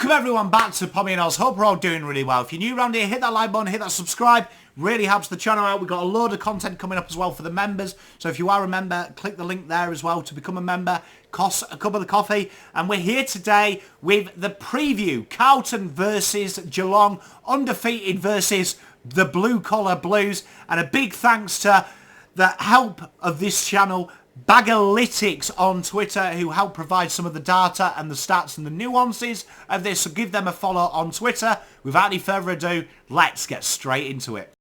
Welcome everyone back to Pommy and Oz. Hope we're all doing really well. If you're new around here, hit that like button, hit that subscribe. Really helps the channel out. We've got a load of content coming up as well for the members. So if you are a member, click the link there as well to become a member. Costs a cup of the coffee. And we're here today with the preview. Carlton versus Geelong. Undefeated versus the Blue Collar Blues. And a big thanks to the help of this channel, Baggerlytics on Twitter, who help provide some of the data and the stats and the nuances of this. So give them a follow on Twitter. Without any further ado, let's get straight into it.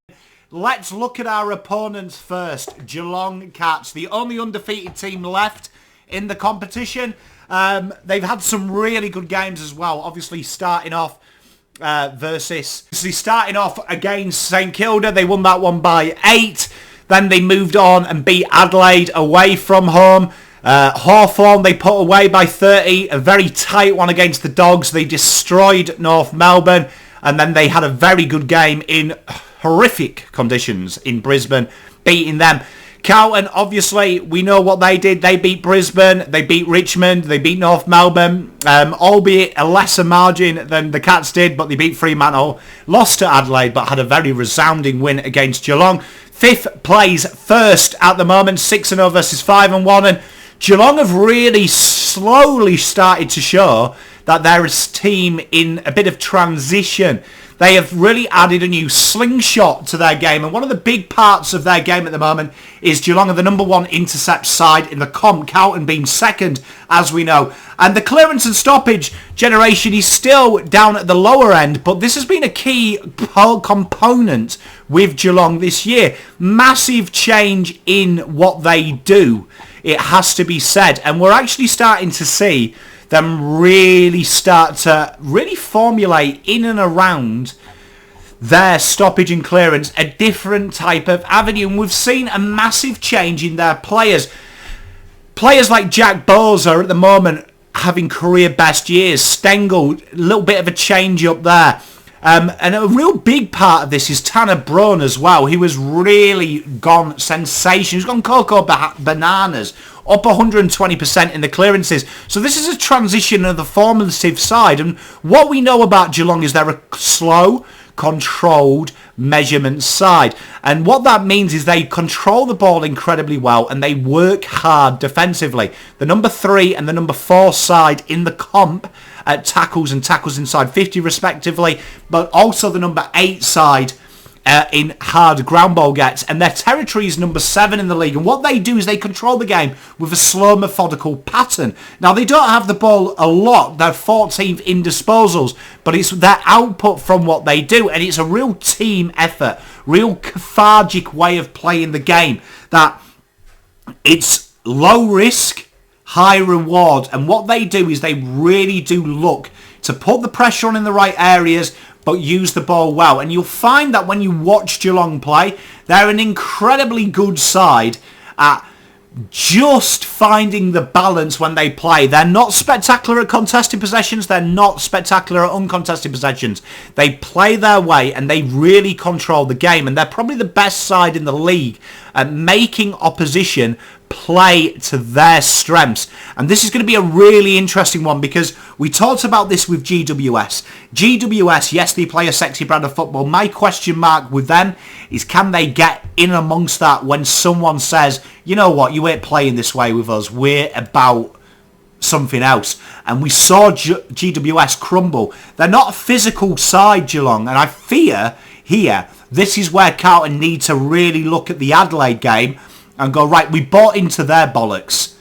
Let's look at our opponents first. Geelong Cats, the only undefeated team left in the competition. They've had some really good games as well. Obviously starting off against St Kilda. They won that one by 8. Then they moved on and beat Adelaide away from home. Hawthorn they put away by 30. A very tight one against the Dogs. They destroyed North Melbourne. And then they had a very good game in horrific conditions in Brisbane, beating them. Carlton, obviously, we know what they did. They beat Brisbane, they beat Richmond, they beat North Melbourne, albeit a lesser margin than the Cats did, but they beat Fremantle, lost to Adelaide, but had a very resounding win against Geelong. Fifth plays first at the moment, 6-0 versus 5-1, and Geelong have really slowly started to show that they're a team in a bit of transition. They have really added a new slingshot to their game, and one of the big parts of their game at the moment is Geelong are the number one intercept side in the comp, Carlton being second, as we know. And the clearance and stoppage generation is still down at the lower end, but this has been a key component with Geelong this year. Massive change in what they do, it has to be said, and we're actually starting to see them really start to formulate in and around their stoppage and clearance a different type of avenue. And we've seen a massive change in their players. Players like Jack Boza at the moment having career best years. Stengel, a little bit of a change up there. And a real big part of this is Tanner Braun as well. He was really gone sensation. He's gone cocoa bananas, up 120% in the clearances. So this is a transition of the formative side. And what we know about Geelong is they're a slow, controlled measurement side. And what that means is they control the ball incredibly well and they work hard defensively. The number 3 and the number 4 side in the comp at tackles and tackles inside 50 respectively, but also the number 8 side in hard ground ball gets, and their territory is number 7 in the league. And what they do is they control the game with a slow, methodical pattern. Now, they don't have the ball a lot. They're 14th in disposals, but it's their output from what they do, and it's a real team effort, real cathartic way of playing the game, that it's low risk, high reward. And what they do is they really do look to put the pressure on in the right areas, but use the ball well. And you'll find that when you watch Geelong play, they're an incredibly good side at just finding the balance when they play. They're not spectacular at contested possessions. They're not spectacular at uncontested possessions. They play their way and they really control the game. And they're probably the best side in the league at making opposition play to their strengths. And this is going to be a really interesting one because we talked about this with GWS. GWS, yes, they play a sexy brand of football. My question mark with them is, can they get in amongst that when someone says, you know what, you ain't playing this way with us, we're about something else. And we saw GWS crumble. They're not a physical side, Geelong, and I fear here this is where Carlton need to really look at the Adelaide game and go, right, we bought into their bollocks.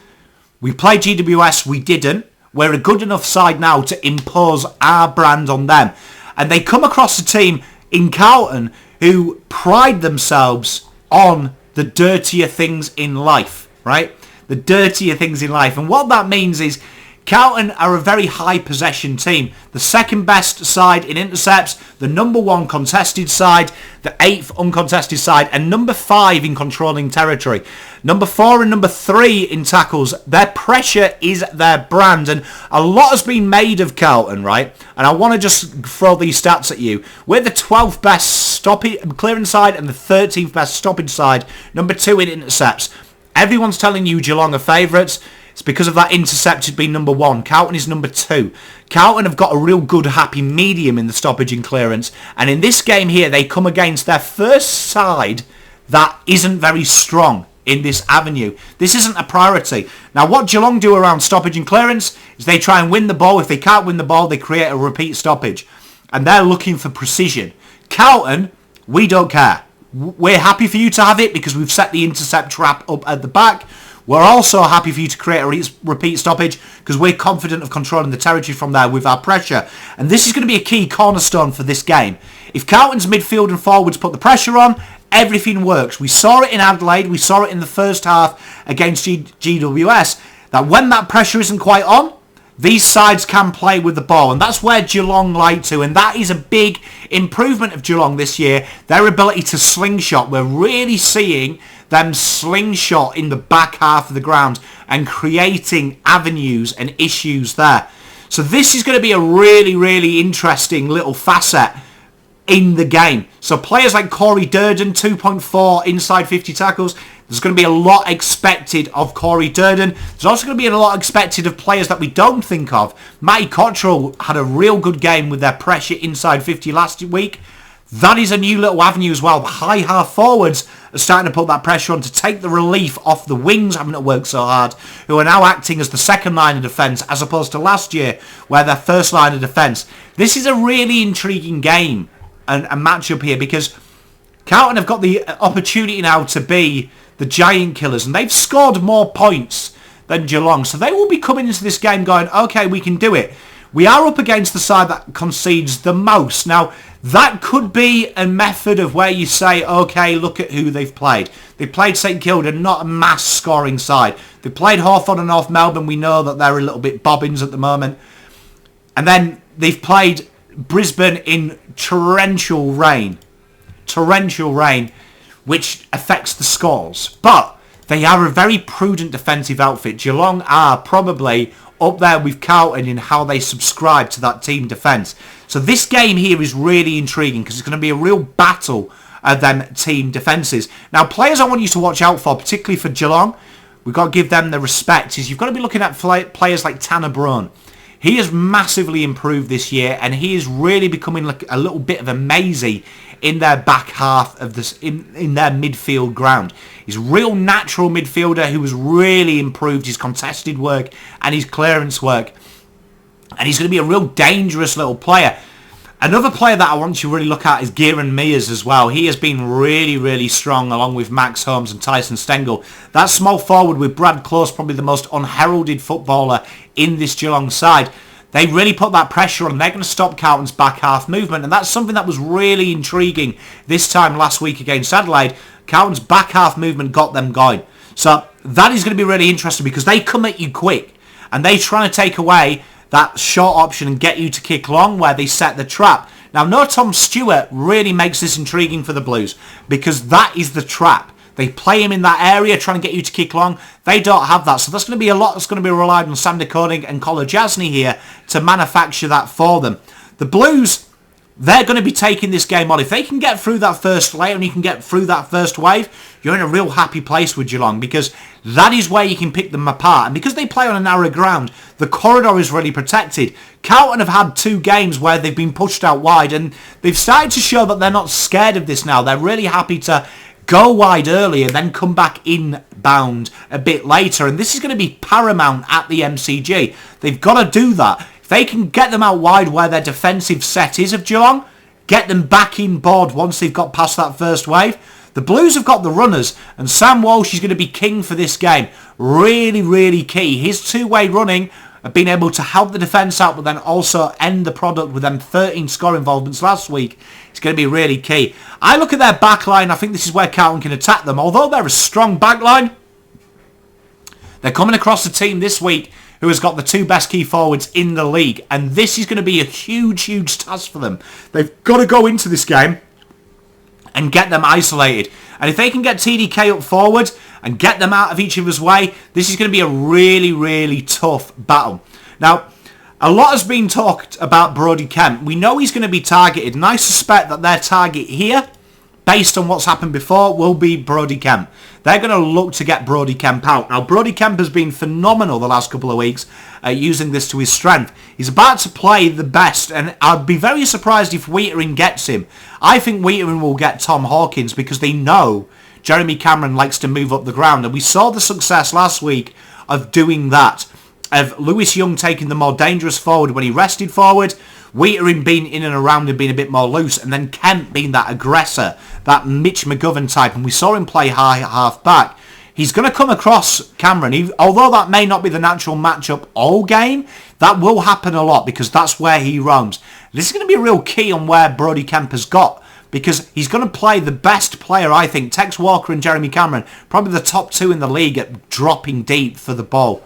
We played GWS, we didn't. We're a good enough side now to impose our brand on them. And they come across a team in Carlton who pride themselves on the dirtier things in life, right? The dirtier things in life. And what that means is Carlton are a very high possession team. The second best side in intercepts, the number 1 contested side, the 8th uncontested side, and number 5 in controlling territory. Number 4 and number 3 in tackles. Their pressure is their brand, and a lot has been made of Carlton, right? And I want to just throw these stats at you. We're the 12th best clearance side and the 13th best stoppage side. Number 2 in intercepts. Everyone's telling you Geelong are favourites. It's because of that intercepted being number 1. Carlton is number 2. Carlton have got a real good, happy medium in the stoppage and clearance. And in this game here, they come against their first side that isn't very strong in this avenue. This isn't a priority. Now, what Geelong do around stoppage and clearance is they try and win the ball. If they can't win the ball, they create a repeat stoppage. And they're looking for precision. Carlton, we don't care. We're happy for you to have it because we've set the intercept trap up at the back. We're also happy for you to create a repeat stoppage because we're confident of controlling the territory from there with our pressure. And this is going to be a key cornerstone for this game. If Carlton's midfield and forwards put the pressure on, everything works. We saw it in Adelaide. We saw it in the first half against GWS. That when that pressure isn't quite on, these sides can play with the ball. And that's where Geelong like to. And that is a big improvement of Geelong this year. Their ability to slingshot. We're really seeing them slingshot in the back half of the ground and creating avenues and issues there. So this is going to be a really, really interesting little facet in the game. So players like Corey Durden, 2.4 inside 50 tackles. There's going to be a lot expected of Corey Durden. There's also going to be a lot expected of players that we don't think of. Matty Cottrell had a real good game with their pressure inside 50 last week. That is a new little avenue as well. The high half forwards are starting to put that pressure on to take the relief off the wings having to work so hard, who are now acting as the second line of defence as opposed to last year where their first line of defence. This is a really intriguing game and a matchup here because Carlton have got the opportunity now to be the giant killers and they've scored more points than Geelong. So they will be coming into this game going, okay, we can do it. We are up against the side that concedes the most. Now, that could be a method of where you say, okay, look at who they've played. They played St Kilda, not a mass scoring side. They played Hawthorn and North Melbourne. We know that they're a little bit bobbins at the moment. And then they've played Brisbane in torrential rain, which affects the scores. But they are a very prudent defensive outfit. Geelong are probably up there with Carlton in how they subscribe to that team defence. So this game here is really intriguing because it's going to be a real battle of them team defences. Now, players I want you to watch out for, particularly for Geelong, we've got to give them the respect, is you've got to be looking at players like Tanner Brown. He has massively improved this year and he is really becoming like a little bit of a Maisie in their back half of this, in their midfield ground. He's a real natural midfielder who has really improved his contested work and his clearance work. And he's going to be a real dangerous little player. Another player that I want you to really look at is Kieran Mears as well. He has been really, really strong along with Max Holmes and Tyson Stengel. That small forward with Brad Close, probably the most unheralded footballer in this Geelong side. They really put that pressure on. They're going to stop Carlton's back half movement. And that's something that was really intriguing this time last week against Adelaide. Carlton's back half movement got them going. So that is going to be really interesting because they come at you quick. And they try to take away that short option and get you to kick long where they set the trap. Now, no Tom Stewart really makes this intriguing for the Blues because that is the trap. They play him in that area, trying to get you to kick long. They don't have that. So there's going to be a lot that's going to be relied on Sander Koning and Colin Jasny here to manufacture that for them. The Blues, they're going to be taking this game on. If they can get through that first layer and you can get through that first wave, you're in a real happy place with Geelong because that is where you can pick them apart. And because they play on a narrow ground, the corridor is really protected. Carlton have had 2 games where they've been pushed out wide and they've started to show that they're not scared of this now. They're really happy to go wide early and then come back inbound a bit later. And this is going to be paramount at the MCG. They've got to do that. If they can get them out wide where their defensive set is of Geelong, get them back in board once they've got past that first wave. The Blues have got the runners, and Sam Walsh is going to be king for this game. Really, really key. His 2-way running have been able to help the defence out, but then also end the product with them 13 score involvements last week. It's going to be really key. I look at their backline. I think this is where Carlton can attack them. Although they're a strong backline, they're coming across a team this week who has got the 2 best key forwards in the league. And this is going to be a huge, huge task for them. They've got to go into this game and get them isolated. And if they can get TDK up forward and get them out of each other's way, this is going to be a really, really tough battle. Now, a lot has been talked about Brodie Kemp. We know he's going to be targeted, and I suspect that their target here based on what's happened before, will be Brodie Kemp. They're going to look to get Brodie Kemp out. Now, Brodie Kemp has been phenomenal the last couple of weeks using this to his strength. He's about to play the best, and I'd be very surprised if Whittaker gets him. I think Whittaker will get Tom Hawkins because they know Jeremy Cameron likes to move up the ground, and we saw the success last week of doing that, of Lewis Young taking the more dangerous forward when he rested forward, Whittaker being in and around and being a bit more loose, and then Kemp being that aggressor, that Mitch McGovern type, and we saw him play high half back. He's going to come across Cameron. Although that may not be the natural matchup all game, that will happen a lot because that's where he roams. This is going to be a real key on where Brodie Kemp has got, because he's going to play the best player, I think, Tex Walker and Jeremy Cameron, probably the top two in the league at dropping deep for the ball.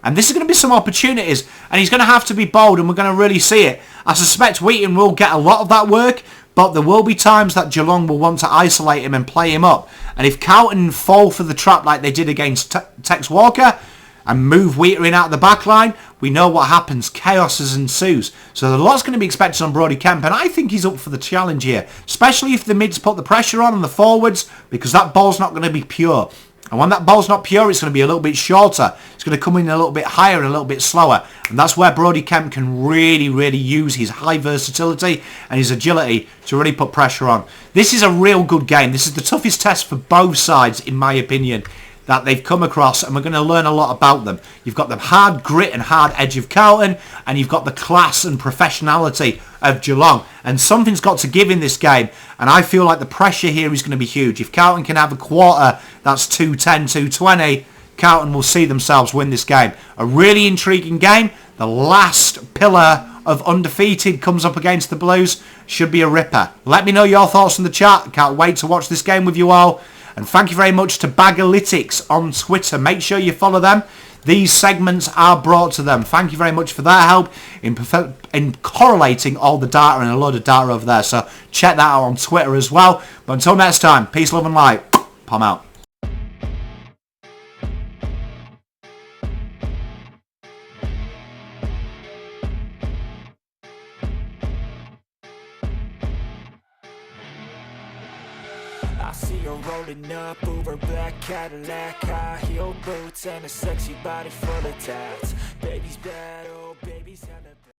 And this is going to be some opportunities, and he's going to have to be bold, and we're going to really see it. I suspect Wheaton will get a lot of that work, but there will be times that Geelong will want to isolate him and play him up. And if Carlton fall for the trap like they did against Tex Walker and move Whittaker in out of the back line, we know what happens. Chaos ensues. So a lot's going to be expected on Brodie Kemp, and I think he's up for the challenge here, especially if the mids put the pressure on and the forwards, because that ball's not going to be pure. And when that ball's not pure, it's going to be a little bit shorter. It's going to come in a little bit higher and a little bit slower. And that's where Brodie Kemp can really, really use his high versatility and his agility to really put pressure on. This is a real good game. This is the toughest test for both sides, in my opinion, that they've come across, and we're going to learn a lot about them. You've got the hard grit and hard edge of Carlton, and you've got the class and professionality of Geelong. And something's got to give in this game, and I feel like the pressure here is going to be huge. If Carlton can have a quarter that's 210, 220, Carlton will see themselves win this game. A really intriguing game. The last pillar of Undefeated comes up against the Blues. Should be a ripper. Let me know your thoughts in the chat. Can't wait to watch this game with you all. And thank you very much to Baggerlytics on Twitter. Make sure you follow them. These segments are brought to them. Thank you very much for their help in correlating all the data and a load of data over there. So check that out on Twitter as well. But until next time, peace, love and light. Palm out. I see her rolling up, Uber black Cadillac, high heel boots and a sexy body full of tats. Baby's bad.